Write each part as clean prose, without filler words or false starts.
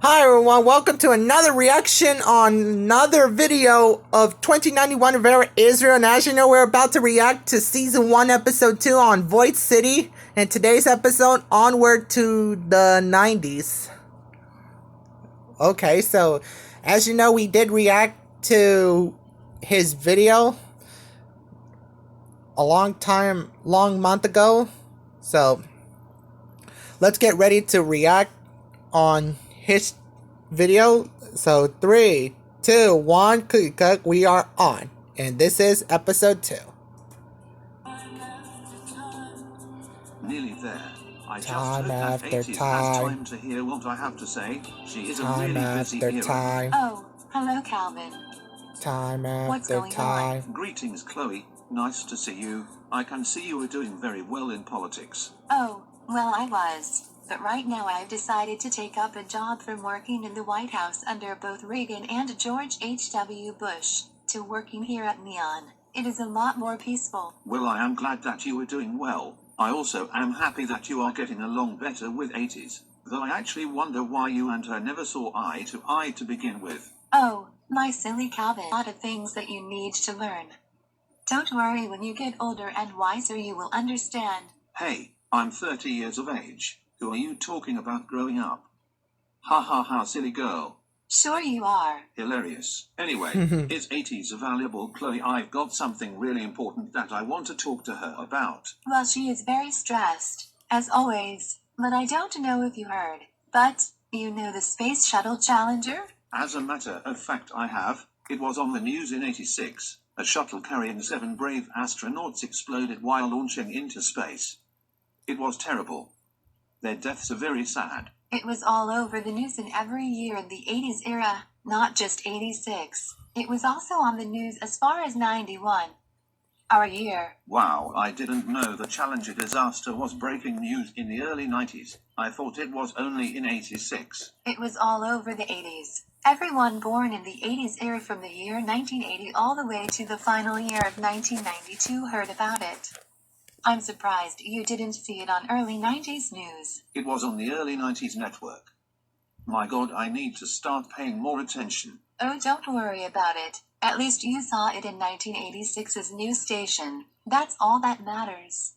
Hi everyone, welcome to another reaction on another video of 2091 Rivera Israel. And as you know, we're about to react to Season 1, Episode 2 on Void City. And today's episode, Onward to the 90s. Okay, so as you know, we did react to his video a long month ago. So let's get ready to react on his video. So 3, 2, 1, cookie cook, we are on. And this is episode 2. Nearly there. I just Time hope that after 80s has time. time to hear what I have to say. She is a Time really busy after era. time. Oh, hello, Calvin. Time What's after going time. on? Greetings, Chloe. Nice to see you. I can see you are doing very well in politics. Oh, well, I was. But right now I've decided to take up a job from working in the White House under both Reagan and George H.W. Bush to working here at Neon. It is a lot more peaceful. Well, I am glad that you are doing well. I also am happy that you are getting along better with 80s. Though I actually wonder why you and her never saw eye to eye to begin with. Oh, my silly Calvin. A lot of things that you need to learn. Don't worry, when you get older and wiser you will understand. Hey, I'm 30 years of age. Who are you talking about growing up? Ha ha ha, silly girl. Sure you are. Hilarious. Anyway, is 80s valuable, Chloe? I've got something really important that I want to talk to her about. Well, she is very stressed, as always, but I don't know if you heard. But, you know the Space Shuttle Challenger? As a matter of fact, I have. It was on the news in 86. A shuttle carrying 7 brave astronauts exploded while launching into space. It was terrible. Their deaths are very sad. It was all over the news in every year in the 80s era, not just 86. It was also on the news as far as 91. Our year. Wow, I didn't know the Challenger disaster was breaking news in the early 90s. I thought it was only in 86. It was all over the 80s. Everyone born in the 80s era from the year 1980 all the way to the final year of 1992 heard about it. I'm surprised you didn't see it on early 90s news. It was on the early 90s network. My god, I need to start paying more attention. Oh, don't worry about it. At least you saw it in 1986's news station. That's all that matters.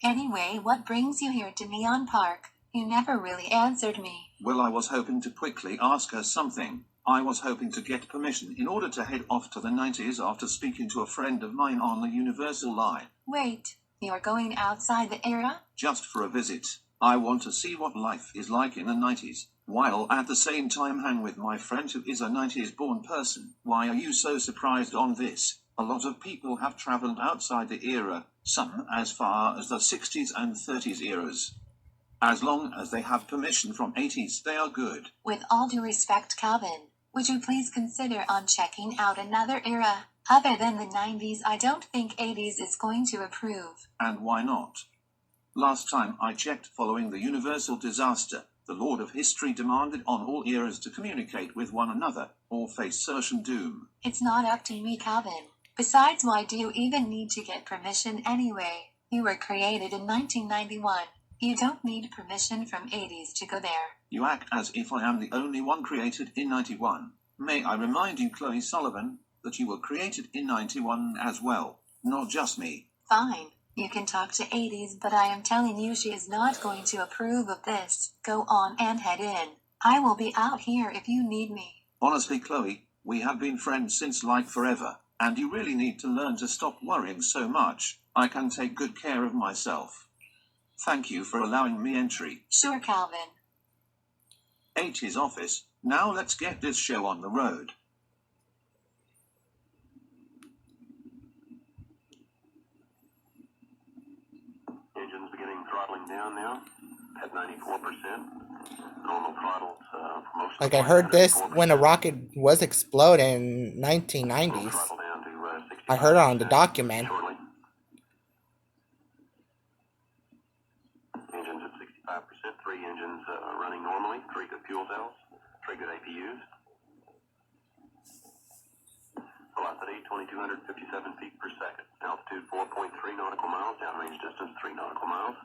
Anyway, what brings you here to Neon Park? You never really answered me. Well, I was hoping to quickly ask her something. I was hoping to get permission in order to head off to the 90s after speaking to a friend of mine on the Universal line. Wait, you're going outside the era? Just for a visit. I want to see what life is like in the 90s, while at the same time hang with my friend who is a 90s born person. Why are you so surprised on this? A lot of people have traveled outside the era, some as far as the 60s and 30s eras. As long as they have permission from 80s, they are good. With all due respect, Calvin, would you please consider on checking out another era? Other than the 90s, I don't think 80s is going to approve. And why not? Last time I checked, following the Universal disaster, the Lord of History demanded on all eras to communicate with one another, or face certain doom. It's not up to me, Calvin. Besides, why do you even need to get permission anyway? You were created in 1991. You don't need permission from 80s to go there. You act as if I am the only one created in 91. May I remind you, Chloe Sullivan, that you were created in 91 as well, not just me. Fine. You can talk to 80s, but I am telling you she is not going to approve of this. Go on and head in. I will be out here if you need me. Honestly, Chloe, we have been friends since like forever, and you really need to learn to stop worrying so much. I can take good care of myself. Thank you for allowing me entry. Sure, Calvin. 80s office. Now let's get this show on the road. Engines beginning throttling down now at 94%. Normal throttles for most of the Like I flight heard down this at 4%. when a rocket was exploded in We'll 1990s. throttle down to 65% I heard it on the document. shortly. Engines at 65%. 3 engines running normally. 3 good fuel cells. 3 good APUs. Velocity 2,257 feet per second. Altitude 4.3 nautical miles. Downrange distance 3 nautical miles.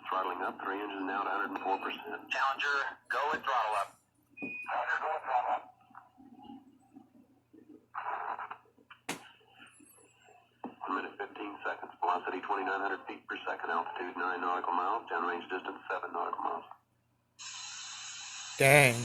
Throttling up, 3 engines now at 104%. Challenger, go at throttle up. Challenger, go at throttle up. 1 minute 15 seconds. Velocity 2,900 feet per second. Altitude 9 nautical miles. Downrange distance 7 nautical miles. Dang.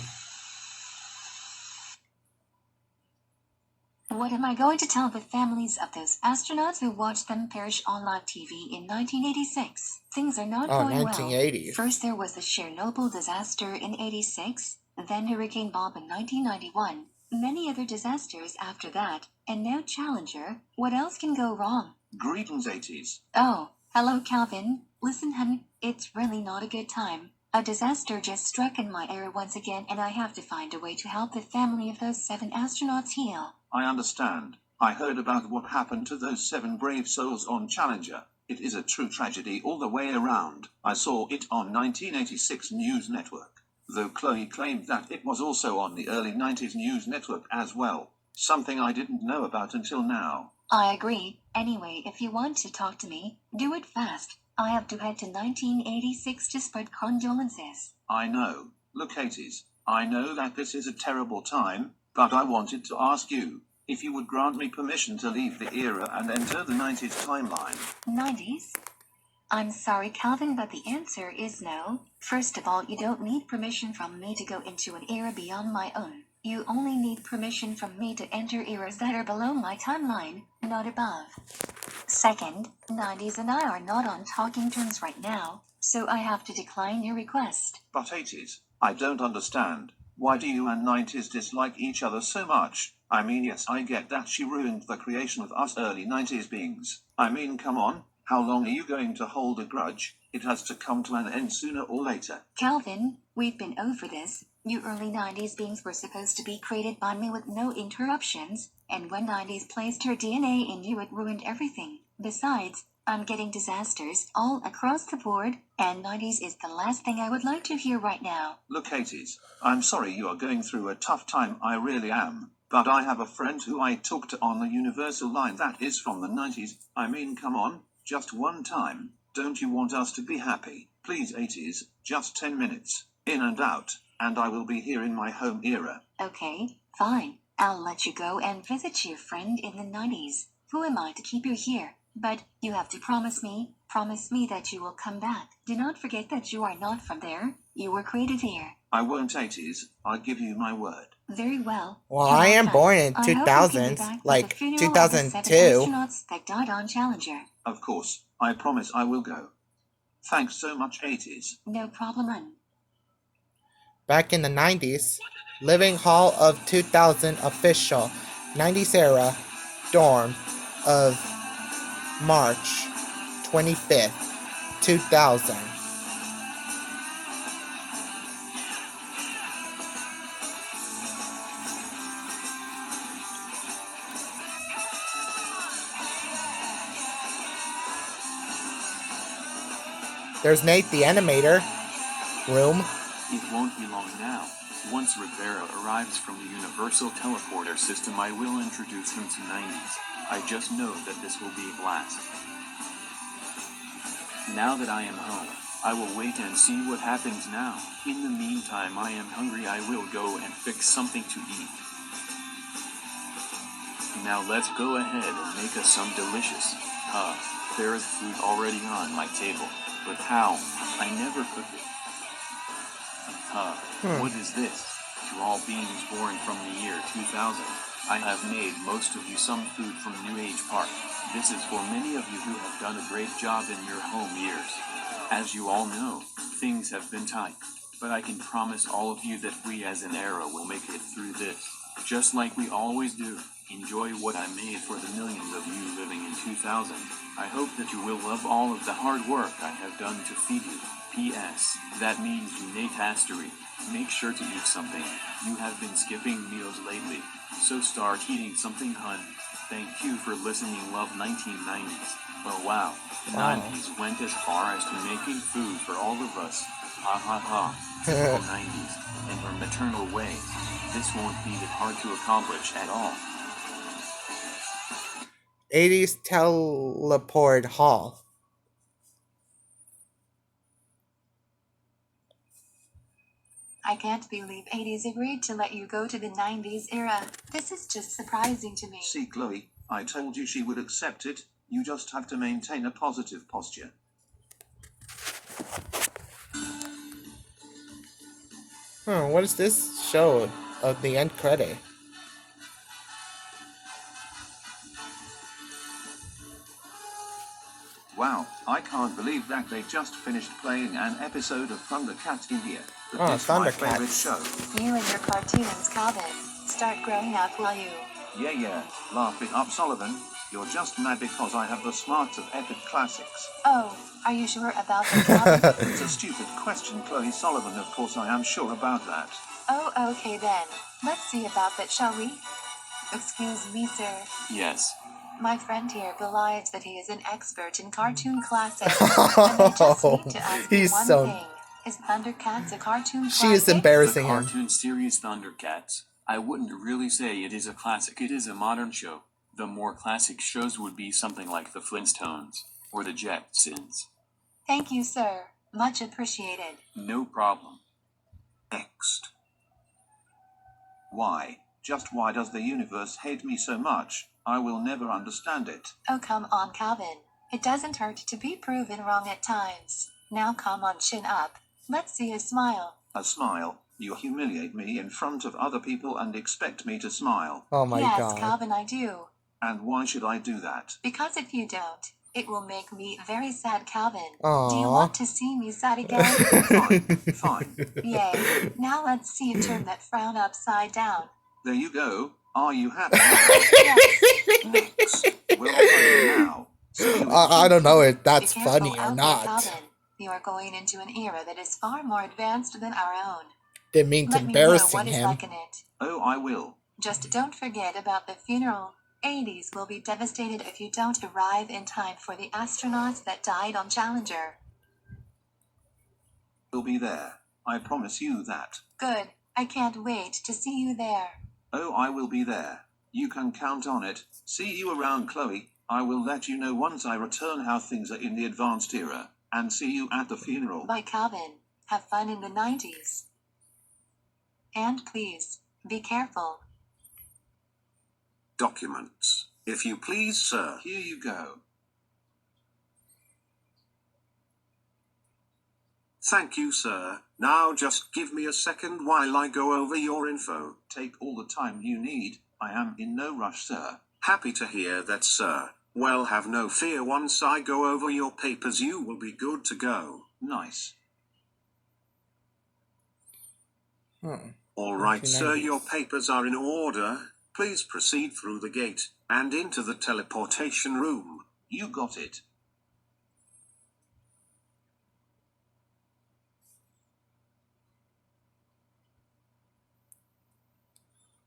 What am I going to tell the families of those astronauts who watched them perish on live TV in 1986? Things are not Oh, going well. 1980s. First there was the Chernobyl disaster in 86, then Hurricane Bob in 1991, many other disasters after that, and now Challenger. What else can go wrong? Greetings 80s. Oh, hello Calvin. Listen hun, it's really not a good time. A disaster just struck in my area once again and I have to find a way to help the family of those 7 astronauts heal. I understand. I heard about what happened to those 7 brave souls on Challenger. It is a true tragedy all the way around. I saw it on 1986 News Network. Though Chloe claimed that it was also on the early 90s News Network as well. Something I didn't know about until now. I agree. Anyway, if you want to talk to me, do it fast. I have to head to 1986 to spread condolences. I know. Look 80s. I know that this is a terrible time, but I wanted to ask you if you would grant me permission to leave the era and enter the 90s timeline. 90s? I'm sorry, Calvin, but the answer is no. First of all, you don't need permission from me to go into an era beyond my own. You only need permission from me to enter eras that are below my timeline, not above. Second, 90s and I are not on talking terms right now, so I have to decline your request. But 80s, I don't understand. Why do you and 90s dislike each other so much? I mean, yes, I get that she ruined the creation of us early 90s beings. I mean, come on, how long are you going to hold a grudge? It has to come to an end sooner or later. Calvin, we've been over this. You early 90s beings were supposed to be created by me with no interruptions, and when 90s placed her DNA in you, it ruined everything. Besides, I'm getting disasters all across the board, and 90s is the last thing I would like to hear right now. Look, 80s, I'm sorry you are going through a tough time, I really am. But I have a friend who I talked to on the Universal line that is from the 90s. I mean, come on, just one time. Don't you want us to be happy? Please, 80s, just 10 minutes, in and out, and I will be here in my home era. Okay, fine. I'll let you go and visit your friend in the 90s. Who am I to keep you here? But you have to promise me that you will come back. Do not forget that you are not from there. You were created here. I won't, 80s. I'll give you my word. Very well. Well, I am born in I hope you can be 2000s, back for like the funeral of the 7 2002. astronauts that died on Challenger. Of course, I promise I will go. Thanks so much, 80s. No problem, hun. Back in the 90s, Living Hall of 2000 official 90s era dorm of March 25th, 2000. There's Nate the animator room. It won't be long now. Once Rivera arrives from the Universal Teleporter system, I will introduce him to 90s. I just know that this will be a blast. Now that I am home, I will wait and see what happens now. In the meantime, I am hungry. I will go and fix something to eat. Now let's go ahead and make us some delicious. There is food already on my table. But how? I never cook it. What is this? To all beings born from the year 2000, I have made most of you some food from New Age Park. This is for many of you who have done a great job in your home years. As you all know, things have been tight. But I can promise all of you that we as an era will make it through this. Just like we always do. Enjoy what I made for the millions of you living in 2000. I hope that you will love all of the hard work I have done to feed you. P.S. That means you Nate Astery. Make sure to eat something. You have been skipping meals lately, so start eating something, hun. Thank you for listening. Love 1990s. Oh wow. 90s went as far as to making food for all of us. Ha ha ha. Typical 90s. In her maternal ways. This won't be that hard to accomplish at all. 80s teleport hall. I can't believe 80s agreed to let you go to the 90s era. This is just surprising to me. See, Chloe, I told you she would accept it. You just have to maintain a positive posture. What is this show of the end credit? Wow, I can't believe that they just finished playing an episode of Thundercats India. Oh, It's my favorite Thundercats. show. You and your cartoons, Calvin. Start growing up, will you? Yeah, laugh it up, Sullivan. You're just mad because I have the smarts of epic classics. Oh, are you sure about that, Calvin? It's a stupid question, Chloe Sullivan. Of course I am sure about that. Oh, okay then. Let's see about that, shall we? Excuse me, sir. Yes. My friend here believes that he is an expert in cartoon classics. And I just need to ask you He's one so- thing. Is Thundercats a cartoon She is classic? embarrassing The him. cartoon series Thundercats. I wouldn't really say it is a classic, it is a modern show. The more classic shows would be something like the Flintstones, or the Jetsons. Thank you, sir. Much appreciated. No problem. Next. Why? Just why does the universe hate me so much? I will never understand it. Oh, come on, Calvin. It doesn't hurt to be proven wrong at times. Now come on, chin up. Let's see a smile. A smile? You humiliate me in front of other people and expect me to smile. Oh my Yes, god. Calvin, I do. And why should I do that? Because if you don't, it will make me very sad, Calvin. Aww. Do you want to see me sad again? Fine. Yay. Now let's see you turn that frown upside down. There you go. Are you happy? Yes. Next. We'll play now. So you I don't know if that's Be careful funny or out there, not. Calvin. You are going into an era that is far more advanced than our own. It means Let me know embarrassing what is him. like in it. Oh, I will. Just don't forget about the funeral. 80s will be devastated if you don't arrive in time for the astronauts that died on Challenger. We'll be there. I promise you that. Good. I can't wait to see you there. Oh, I will be there. You can count on it. See you around, Chloe. I will let you know once I return how things are in the advanced era. And see you at the funeral. Bye, Calvin. Have fun in the 90s. And please, be careful. Documents. If you please, sir. Here you go. Thank you, sir. Now just give me a second while I go over your info. Take all the time you need. I am in no rush, sir. Happy to hear that, sir. Well, have no fear. Once I go over your papers, you will be good to go. Nice. All right, sir, 1990s. your papers are in order. Please proceed through the gate and into the teleportation room. You got it.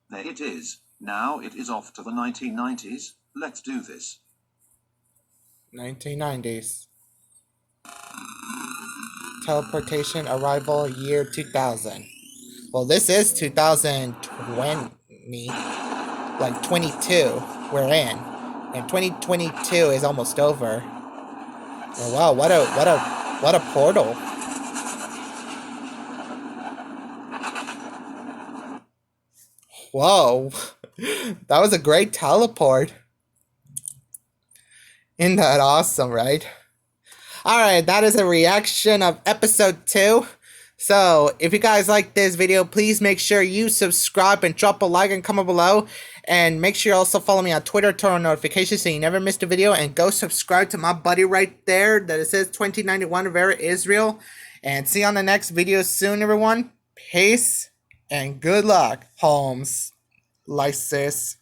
There it is. Now it is off to the 1990s. Let's do this. 1990s. Teleportation arrival year 2000. Well, this is 2020, like 22 we're in, and 2022 is almost over. Oh, wow, what a portal. Whoa, that was a great teleport. Isn't that awesome, right? Alright, that is a reaction of episode 2. So, if you guys like this video, please make sure you subscribe and drop a like and comment below. And make sure you also follow me on Twitter, turn on notifications so you never miss a video. And go subscribe to my buddy right there that it says 2091 Vera Israel. And see you on the next video soon, everyone. Peace and good luck, Holmes. Lysis.